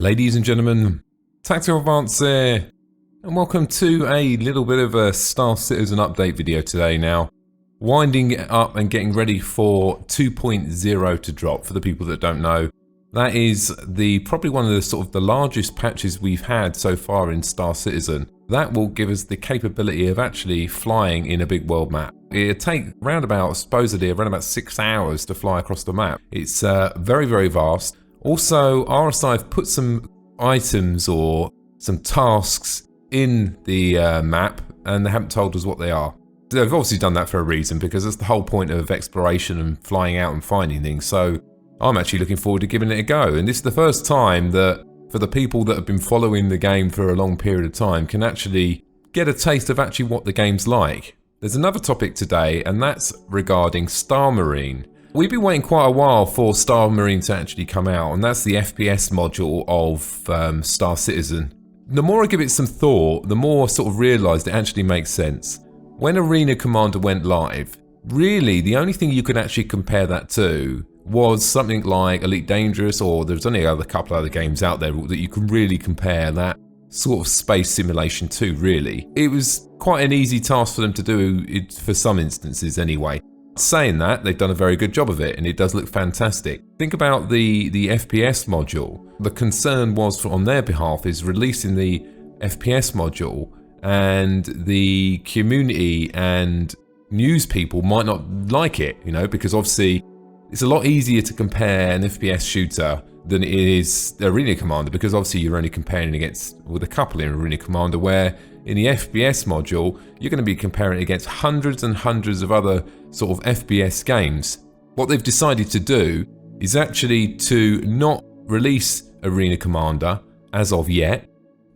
Ladies and gentlemen, Tactical Advance here, and welcome to a little bit of a Star Citizen update video today now. Winding it up and getting ready for 2.0 to drop. For the people that don't know, that is probably one of the largest patches we've had so far in Star Citizen. That will give us the capability of actually flying in a big world map. It'll take supposedly around about 6 hours to fly across the map. It's very, very vast. Also, RSI have put some items or some tasks in the map, and they haven't told us what they are. They've obviously done that for a reason, because that's the whole point of exploration and flying out and finding things. So I'm actually looking forward to giving it a go. And this is the first time that, for the people that have been following the game for a long period of time, can actually get a taste of actually what the game's like. There's another topic today, and that's regarding Star Marine. We've been waiting quite a while for Star Marine to actually come out, and that's the FPS module of Star Citizen. The more I give it some thought, the more I sort of realised it actually makes sense. When Arena Commander went live, really the only thing you could actually compare that to was something like Elite Dangerous, or there's only a couple other games out there that you can really compare that sort of space simulation to, really. It was quite an easy task for them to do it for some instances anyway. Saying that, they've done a very good job of it, and it does look fantastic. Think about the FPS module. The concern was on their behalf is releasing the FPS module, and the community and news people might not like it, because obviously it's a lot easier to compare an FPS shooter than it is Arena Commander, because obviously you're only comparing with a couple in Arena Commander, where in the FPS module, you're going to be comparing it against hundreds and hundreds of other sort of FPS games. What they've decided to do is actually to not release Arena Commander as of yet.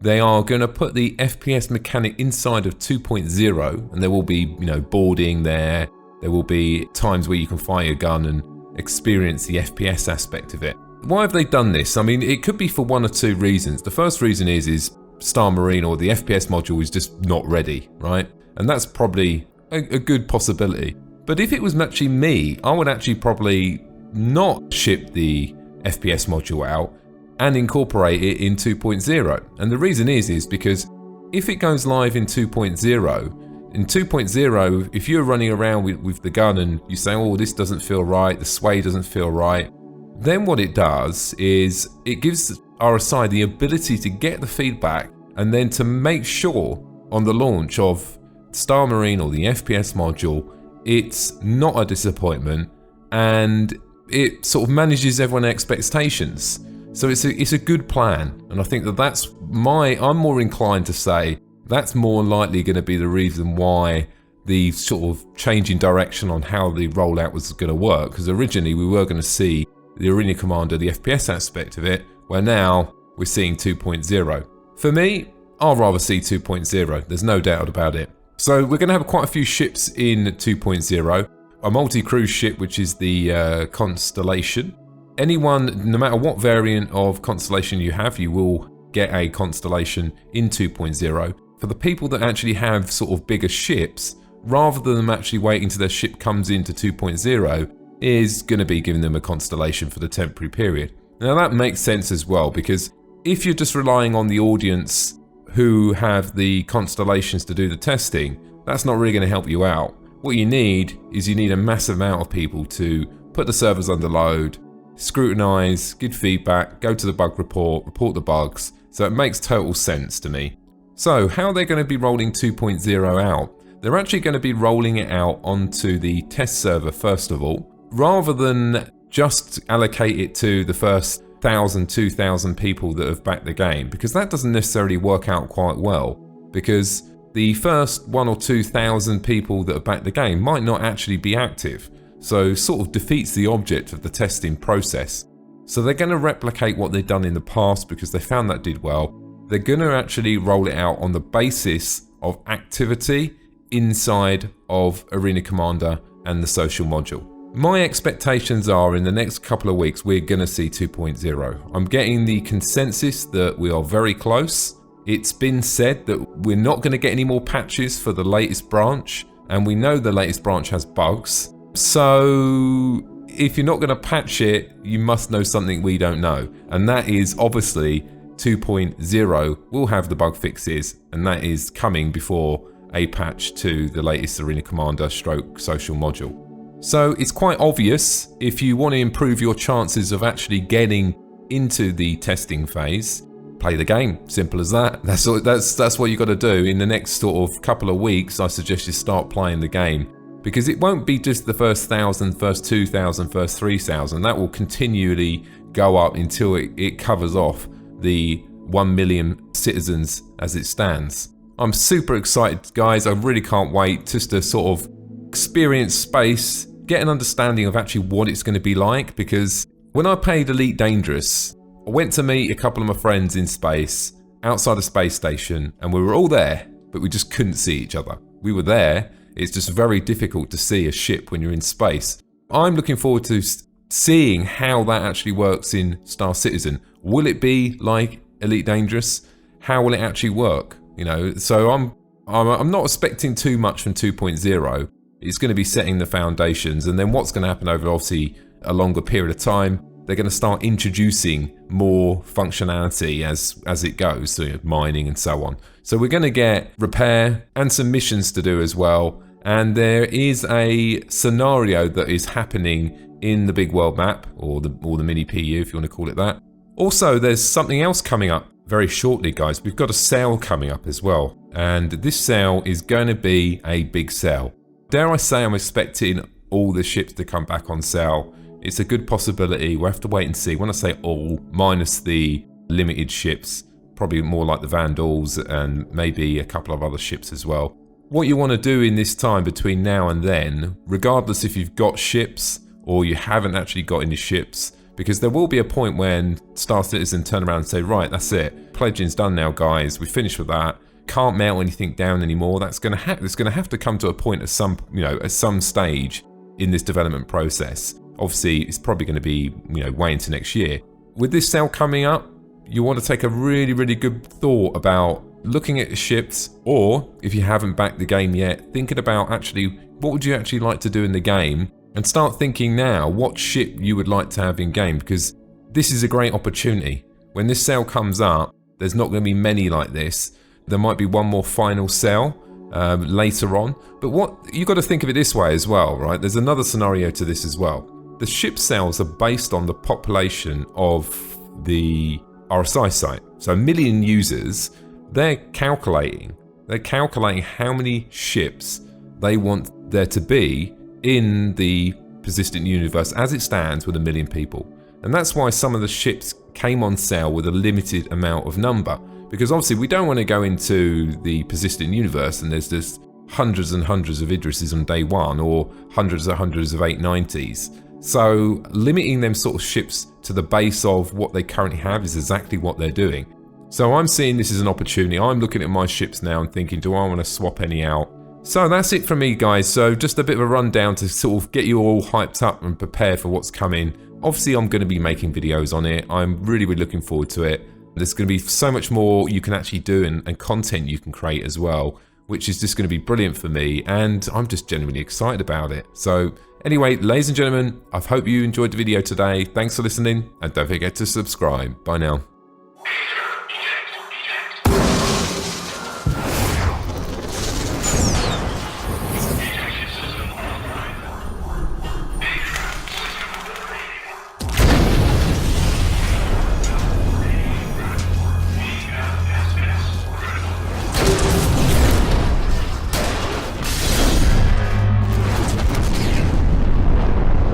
They are going to put the FPS mechanic inside of 2.0, and there will be, boarding there. There will be times where you can fire your gun and experience the FPS aspect of it. Why have they done this? I mean, it could be for one or two reasons. The first reason is Star Marine, or the FPS module, is just not ready, right? And that's probably a good possibility. But if it was actually me, I would actually probably not ship the FPS module out and incorporate it in 2.0. And the reason is because if it goes live in 2.0, if you're running around with the gun and you say, oh, this doesn't feel right, the sway doesn't feel right, then what it does is it gives RSI the ability to get the feedback and then to make sure on the launch of Star Marine or the FPS module, it's not a disappointment, and it sort of manages everyone's expectations. So it's a good plan, and I think I'm more inclined to say that's more likely going to be the reason why the sort of change in direction on how the rollout was going to work, because originally we were going to see the Arena Commander, the FPS aspect of it, where now we're seeing 2.0. For me, I'll rather see 2.0, there's no doubt about it. So we're going to have quite a few ships in 2.0. A multi-cruise ship, which is the Constellation. Anyone, no matter what variant of Constellation you have, you will get a Constellation in 2.0. For the people that actually have sort of bigger ships, rather than them actually waiting till their ship comes into 2.0, is going to be giving them a Constellation for the temporary period. Now that makes sense as well, because if you're just relying on the audience who have the Constellations to do the testing, that's not really going to help you out. What you need a massive amount of people to put the servers under load, scrutinize, give feedback, go to the bug report the bugs. So it makes total sense to me. So how are they going to be rolling 2.0 out? They're actually going to be rolling it out onto the test server first of all, rather than just allocate it to the first 1,000, 2,000 people that have backed the game, because that doesn't necessarily work out quite well, because the first 1,000 or 2,000 people that have backed the game might not actually be active, so sort of defeats the object of the testing process. So they're going to replicate what they've done in the past, because they found that did well. They're going to actually roll it out on the basis of activity inside of Arena Commander and the social module. My expectations are in the next couple of weeks we're going to see 2.0. I'm getting the consensus that we are very close. It's been said that we're not going to get any more patches for the latest branch, and we know the latest branch has bugs. So if you're not going to patch it, you must know something we don't know, and that is obviously 2.0 will have the bug fixes, and that is coming before a patch to the latest Arena Commander / social module. So it's quite obvious, if you want to improve your chances of actually getting into the testing phase, play the game. Simple as that. That's what you got to do. In the next sort of couple of weeks, I suggest you start playing the game, because it won't be just the first 1,000, first 2,000, first 3,000. That will continually go up until it covers off the 1 million citizens as it stands. I'm super excited, guys. I really can't wait just to sort of experience space, get an understanding of actually what it's going to be like, because when I played Elite Dangerous, I went to meet a couple of my friends in space, outside a space station, and we were all there, but we just couldn't see each other. We were there, it's just very difficult to see a ship when you're in space. I'm looking forward to seeing how that actually works in Star Citizen. Will it be like Elite Dangerous? How will it actually work? You know, so I'm not expecting too much from 2.0. It's going to be setting the foundations, and then what's going to happen over obviously a longer period of time, they're going to start introducing more functionality as it goes, so mining and so on. So we're going to get repair and some missions to do as well, and there is a scenario that is happening in the big world map, or the mini PU if you want to call it that. Also, there's something else coming up very shortly, guys. We've got a sale coming up as well, and this sale is going to be a big sale. Dare I say, I'm expecting all the ships to come back on sale. It's a good possibility. We'll have to wait and see. When I say all, minus the limited ships, probably more like the Vandals and maybe a couple of other ships as well. What you want to do in this time between now and then, regardless if you've got ships or you haven't actually got any ships, because there will be a point when Star Citizen turn around and say, right, that's it. Pledging's done now, guys. We've finished with that. Can't melt anything down anymore. That's going to have to come to a point at some stage in this development process. Obviously, it's probably going to be way into next year. With this sale coming up, you want to take a really, really good thought about looking at the ships, or if you haven't backed the game yet, thinking about actually what would you actually like to do in the game, and start thinking now what ship you would like to have in game, because this is a great opportunity. When this sale comes up, there's not going to be many like this. There might be one more final sale later on, but what you got to think of it this way as well, right? There's another scenario to this as well. The ship sales are based on the population of the RSI site. So 1 million users, they're calculating how many ships they want there to be in the persistent universe as it stands with 1 million people. And that's why some of the ships came on sale with a limited amount of number, because obviously we don't want to go into the persistent universe and there's just hundreds and hundreds of Idrises on day one, or hundreds and hundreds of 890s. So limiting them sort of ships to the base of what they currently have is exactly what they're doing. So I'm seeing this as an opportunity. I'm looking at my ships now and thinking, do I want to swap any out? So that's it from me, guys. So just a bit of a rundown to sort of get you all hyped up and prepared for what's coming. Obviously, I'm going to be making videos on it. I'm really, really looking forward to it. There's going to be so much more you can actually do and content you can create as well, which is just going to be brilliant for me. And I'm just genuinely excited about it. So anyway, ladies and gentlemen, I hope you enjoyed the video today. Thanks for listening, and don't forget to subscribe. Bye now.